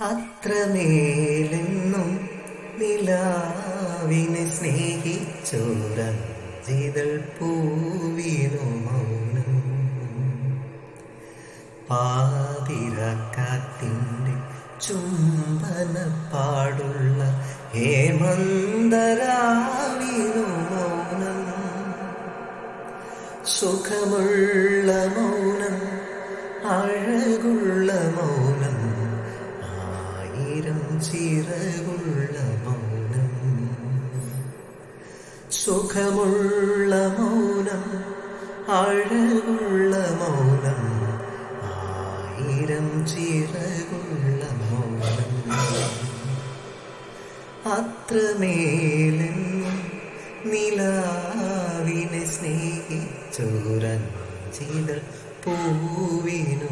അത്രമേലെന്നും നിലാവിനെ സ്നേഹിച്ചോരഞ്ചിതൾ പൂവിനു മൗനം. പാതിരക്കാറ്റിൻ്റെ ചുംബനപ്പാടുള്ള ഹേമന്തരാവിനു മൗനം. സുഖമുള്ള മൗനം, അഴകുള്ള മൗനം, ആയിരം ചിറകുള്ള മൗനം. സുഖമുള്ള മൗനം, അഴകുള്ള മൗനം, ആയിരം ചിറകുള്ള മൗനം. അത്രമേലെന്നും നിലാവിനെ സ്നേഹിച്ചോരഞ്ചിതൾ പൂവിനു